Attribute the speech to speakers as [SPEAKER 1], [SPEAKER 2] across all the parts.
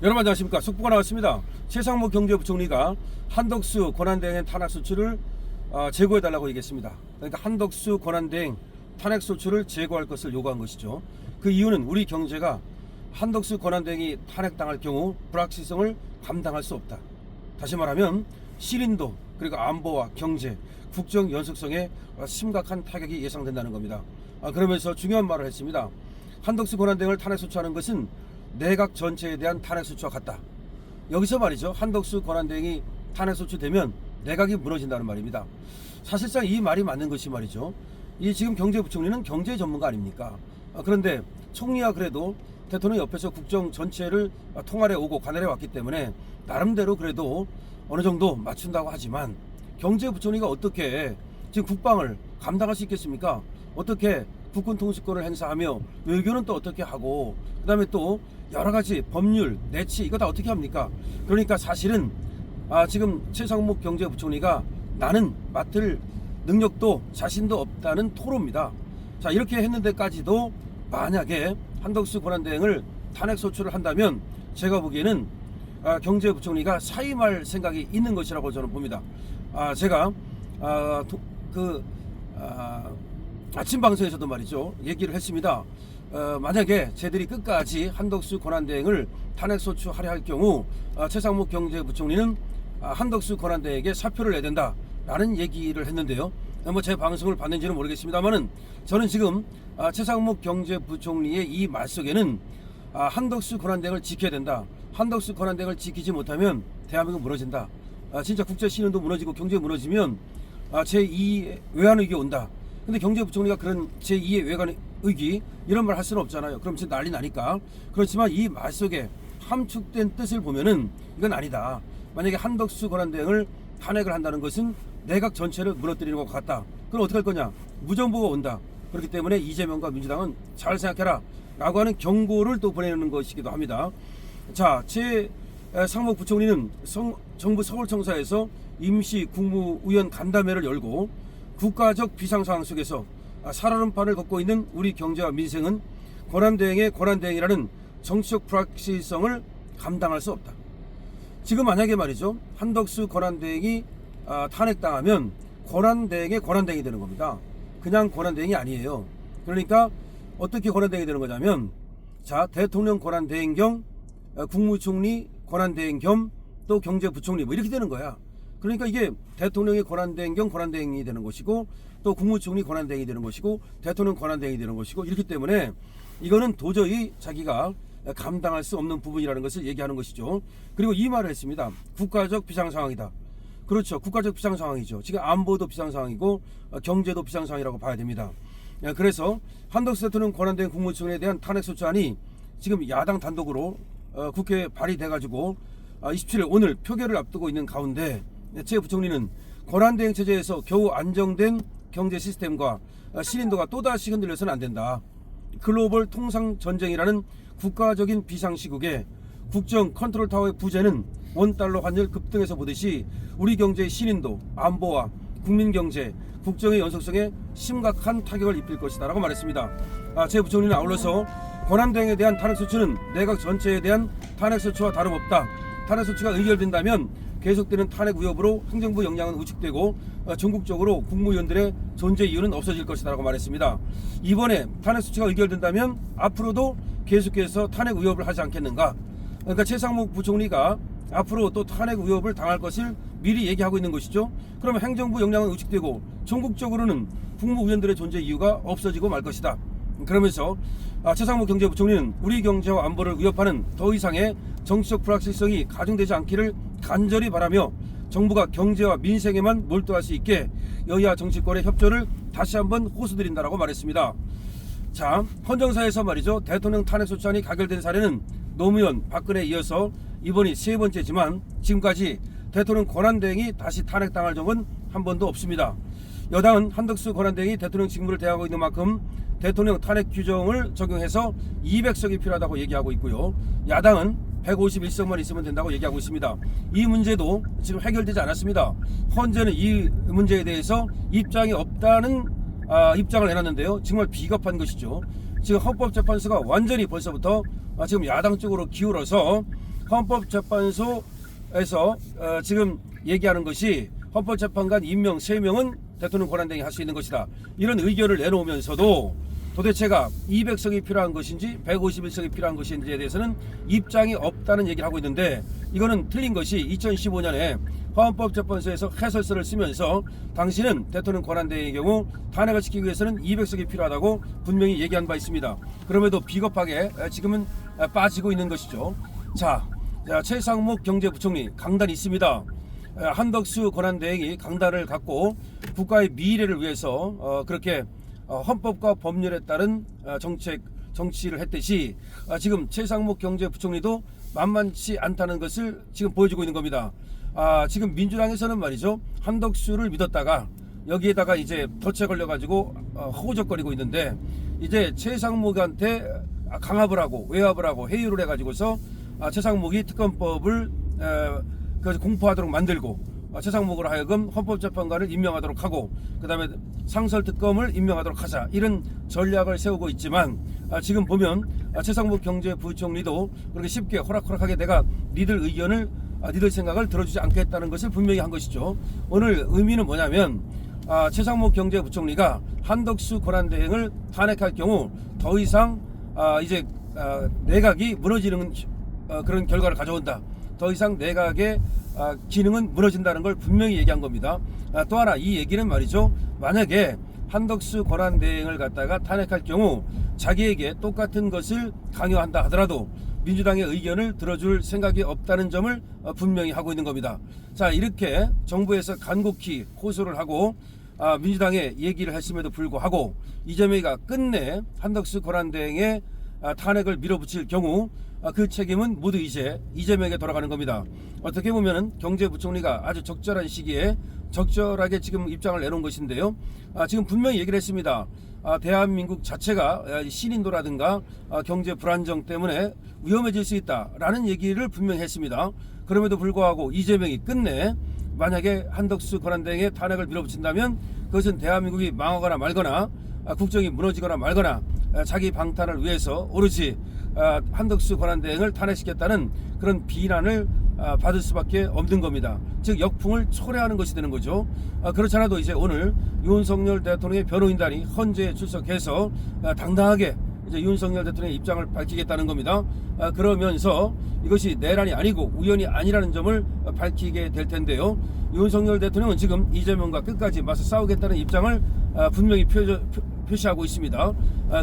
[SPEAKER 1] 여러분 안녕하십니까. 속보가 나왔습니다. 최상목 경제부총리가 한덕수 권한대행의 탄핵소추를 제고해달라고 얘기했습니다. 그러니까 한덕수 권한대행 탄핵소추를 제고할 것을 요구한 것이죠. 그 이유는 우리 경제가 한덕수 권한대행이 탄핵당할 경우 불확실성을 감당할 수 없다. 다시 말하면 신인도 그리고 안보와 경제, 국정 연속성에 심각한 타격이 예상된다는 겁니다. 그러면서 중요한 말을 했습니다. 한덕수 권한대행을 탄핵소추하는 것은 내각 전체에 대한 탄핵소추와 같다. 여기서 말이죠, 한덕수 권한대행이 탄핵소추되면 내각이 무너진다는 말입니다. 사실상 이 말이 맞는 것이 말이죠, 이 지금 경제부총리는 경제 전문가 아닙니까? 그런데 총리야 그래도 대통령 옆에서 국정 전체를 통할해 오고 관할해 왔기 때문에 나름대로 그래도 어느 정도 맞춘다고 하지만, 경제부총리가 어떻게 지금 국방을 감당할 수 있겠습니까? 어떻게 국군 통수권을 행사하며 외교는 또 어떻게 하고, 그 다음에 또 여러가지 법률, 내치 이거 다 어떻게 합니까? 그러니까 사실은 지금 최상목 경제부총리가 나는 맡을 능력도 자신도 없다는 토로입니다. 자, 이렇게 했는데까지도 만약에 한덕수 권한대행을 탄핵소추를 한다면 제가 보기에는 경제부총리가 사임할 생각이 있는 것이라고 저는 봅니다. 제가 아침 방송에서도 말이죠, 얘기를 했습니다. 만약에 쟤들이 끝까지 한덕수 권한대행을 탄핵소추하려 할 경우 최상목 경제부총리는 한덕수 권한대행에게 사표를 내야 된다라는 얘기를 했는데요. 뭐 제 방송을 봤는지는 모르겠습니다만은 저는 지금 최상목 경제부총리의 이 말 속에는 한덕수 권한대행을 지켜야 된다. 한덕수 권한대행을 지키지 못하면 대한민국 무너진다. 진짜 국제신용도 무너지고 경제 무너지면 제2의 외환위기 온다. 근데 경제부총리가 그런 제2의 외환위기 이런 말 할 수는 없잖아요. 그럼 진짜 난리 나니까. 그렇지만 이 말 속에 함축된 뜻을 보면은 이건 아니다. 만약에 한덕수 권한대행을 탄핵을 한다는 것은 내각 전체를 무너뜨리는 것 같다. 그럼 어떻게 할 거냐? 무정부가 온다. 그렇기 때문에 이재명과 민주당은 잘 생각해라 라고 하는 경고를 또 보내는 것이기도 합니다. 자, 최상목 부총리는 정부 서울청사에서 임시 국무위원 간담회를 열고 국가적 비상상황 속에서 살얼음판을 걷고 있는 우리 경제와 민생은 권한대행의 권한대행이라는 정치적 불확실성을 감당할 수 없다. 지금 만약에 말이죠, 한덕수 권한대행이 탄핵당하면 권한대행의 권한대행이 되는 겁니다. 그냥 권한대행이 아니에요. 그러니까 어떻게 권한대행이 되는 거냐면, 자, 대통령 권한대행 겸 국무총리 권한대행 겸 또 경제부총리 뭐 이렇게 되는 거야. 그러니까 이게 대통령의 권한대행 겸 권한대행이 되는 것이고, 또 국무총리 권한대행이 되는 것이고, 대통령 권한대행이 되는 것이고, 이렇기 때문에 이거는 도저히 자기가 감당할 수 없는 부분이라는 것을 얘기하는 것이죠. 그리고 이 말을 했습니다. 국가적 비상상황이다. 그렇죠. 국가적 비상상황이죠. 지금 안보도 비상상황이고 경제도 비상상황이라고 봐야 됩니다. 그래서 한덕수 대통령 권한대행 국무총리에 대한 탄핵소추안이 지금 야당 단독으로 국회에 발의돼가지고 27일 오늘 표결을 앞두고 있는 가운데, 최 부총리는 권한대행 체제에서 겨우 안정된 경제 시스템과 신인도가 또다시 흔들려서는 안 된다. 글로벌 통상 전쟁이라는 국가적인 비상시국에 국정 컨트롤 타워의 부재는 원달러 환율 급등에서 보듯이 우리 경제의 신인도, 안보와 국민 경제, 국정의 연속성에 심각한 타격을 입힐 것이다 라고 말했습니다. 최 부총리는 아울러서 권한대행에 대한 탄핵소추는 내각 전체에 대한 탄핵소추와 다름없다. 탄핵소추가 의결된다면 계속되는 탄핵 위협으로 행정부 역량은 우측되고 전국적으로 국무위원들의 존재 이유는 없어질 것이다 라고 말했습니다. 이번에 탄핵소추가 의결된다면 앞으로도 계속해서 탄핵 위협을 하지 않겠는가. 그러니까 최상목 부총리가 앞으로 또 탄핵 위협을 당할 것을 미리 얘기하고 있는 것이죠. 그러면 행정부 역량은 우측되고 전국적으로는 국무위원들의 존재 이유가 없어지고 말 것이다. 그러면서 최상목 경제부총리는 우리 경제와 안보를 위협하는 더 이상의 정치적 불확실성이 가중되지 않기를 간절히 바라며 정부가 경제와 민생에만 몰두할 수 있게 여야 정치권의 협조를 다시 한번 호소드린다라고 말했습니다. 자, 헌정사에서 말이죠, 대통령 탄핵소추안이 가결된 사례는 노무현, 박근혜에 이어서 이번이 세 번째지만 지금까지 대통령 권한대행이 다시 탄핵당할 적은 한 번도 없습니다. 여당은 한덕수 권한대행이 대통령 직무를 대하고 있는 만큼 대통령 탄핵 규정을 적용해서 200석이 필요하다고 얘기하고 있고요. 야당은 151석만 있으면 된다고 얘기하고 있습니다. 이 문제도 지금 해결되지 않았습니다. 헌재는 이 문제에 대해서 입장이 없다는 입장을 내놨는데요. 정말 비겁한 것이죠. 지금 헌법재판소가 완전히 벌써부터 지금 야당 쪽으로 기울어서 헌법재판소에서 지금 얘기하는 것이 헌법재판관 임명 3명은 대통령 권한대행이 할 수 있는 것이다. 이런 의견을 내놓으면서도 도대체가 200석이 필요한 것인지 151석이 필요한 것인지에 대해서는 입장이 없다는 얘기를 하고 있는데, 이거는 틀린 것이 2015년에 헌법재판소에서 해설서를 쓰면서 당시는 대통령 권한대행의 경우 탄핵을 시키기 위해서는 200석이 필요하다고 분명히 얘기한 바 있습니다. 그럼에도 비겁하게 지금은 빠지고 있는 것이죠. 자, 최상목 경제부총리 강단이 있습니다. 한덕수 권한대행이 강단을 갖고 국가의 미래를 위해서 그렇게 헌법과 법률에 따른 정치를 했듯이 지금 최상목 경제부총리도 만만치 않다는 것을 지금 보여주고 있는 겁니다. 지금 민주당에서는 말이죠, 한덕수를 믿었다가 여기에다가 이제 덫에 걸려가지고 허우적거리고 있는데, 이제 최상목한테 강압을 하고 외압을 하고 회유를 해가지고서 최상목이 특검법을 공포하도록 만들고 최상목으로 하여금 헌법재판관을 임명하도록 하고 그 다음에 상설특검을 임명하도록 하자, 이런 전략을 세우고 있지만 지금 보면 최상목 경제부총리도 그렇게 쉽게 호락호락하게 내가 니들 의견을 니들 생각을 들어주지 않겠다는 것을 분명히 한 것이죠. 오늘 의미는 뭐냐면 최상목 경제부총리가 한덕수 권한대행을 탄핵할 경우 더 이상 이제 내각이 무너지는 그런 결과를 가져온다. 더 이상 내각의 기능은 무너진다는 걸 분명히 얘기한 겁니다. 또 하나 이 얘기는 말이죠, 만약에 한덕수 권한대행을 갖다가 탄핵할 경우 자기에게 똑같은 것을 강요한다 하더라도 민주당의 의견을 들어줄 생각이 없다는 점을 분명히 하고 있는 겁니다. 자, 이렇게 정부에서 간곡히 호소를 하고 민주당의 얘기를 했음에도 불구하고 이재명이가 끝내 한덕수 권한대행의 탄핵을 밀어붙일 경우 그 책임은 모두 이제 이재명에게 돌아가는 겁니다. 어떻게 보면은 경제부총리가 아주 적절한 시기에 적절하게 지금 입장을 내놓은 것인데요. 지금 분명히 얘기를 했습니다. 대한민국 자체가 신인도라든가 경제 불안정 때문에 위험해질 수 있다라는 얘기를 분명히 했습니다. 그럼에도 불구하고 이재명이 끝내 만약에 한덕수 권한대행의 탄핵을 밀어붙인다면 그것은 대한민국이 망하거나 말거나 국정이 무너지거나 말거나 자기 방탄을 위해서 오로지 한덕수 권한대행을 탄핵시켰다는 그런 비난을 받을 수밖에 없는 겁니다. 즉 역풍을 초래하는 것이 되는 거죠. 그렇지 않아도 이제 오늘 윤석열 대통령의 변호인단이 헌재에 출석해서 당당하게 이제 윤석열 대통령의 입장을 밝히겠다는 겁니다. 그러면서 이것이 내란이 아니고 우연이 아니라는 점을 밝히게 될 텐데요. 윤석열 대통령은 지금 이재명과 끝까지 맞서 싸우겠다는 입장을 분명히 표시하고 있습니다.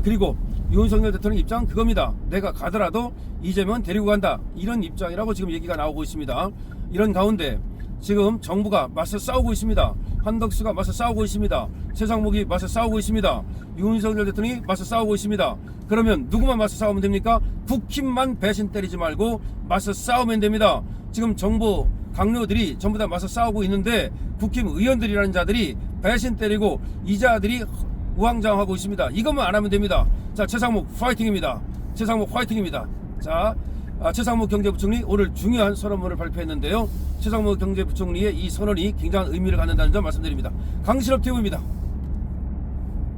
[SPEAKER 1] 그리고 윤석열 대통령 입장은 그겁니다. 내가 가더라도 이재명은 데리고 간다, 이런 입장이라고 지금 얘기가 나오고 있습니다. 이런 가운데 지금 정부가 맞서 싸우고 있습니다. 한덕수가 맞서 싸우고 있습니다. 최상목이 맞서 싸우고 있습니다. 윤석열 대통령이 맞서 싸우고 있습니다. 그러면 누구만 맞서 싸우면 됩니까? 국힘만 배신 때리지 말고 맞서 싸우면 됩니다. 지금 정부 강요들이 전부 다 맞서 싸우고 있는데 국힘 의원들이라는 자들이 배신 때리고 이 자들이 우왕좌왕하고 있습니다. 이것만 안 하면 됩니다. 자, 최상목 파이팅입니다. 최상목 파이팅입니다. 자, 최상목 경제부총리 오늘 중요한 선언문을 발표했는데요. 최상목 경제부총리의 이 선언이 굉장한 의미를 갖는다는 점 말씀드립니다. 강신업 TV입니다.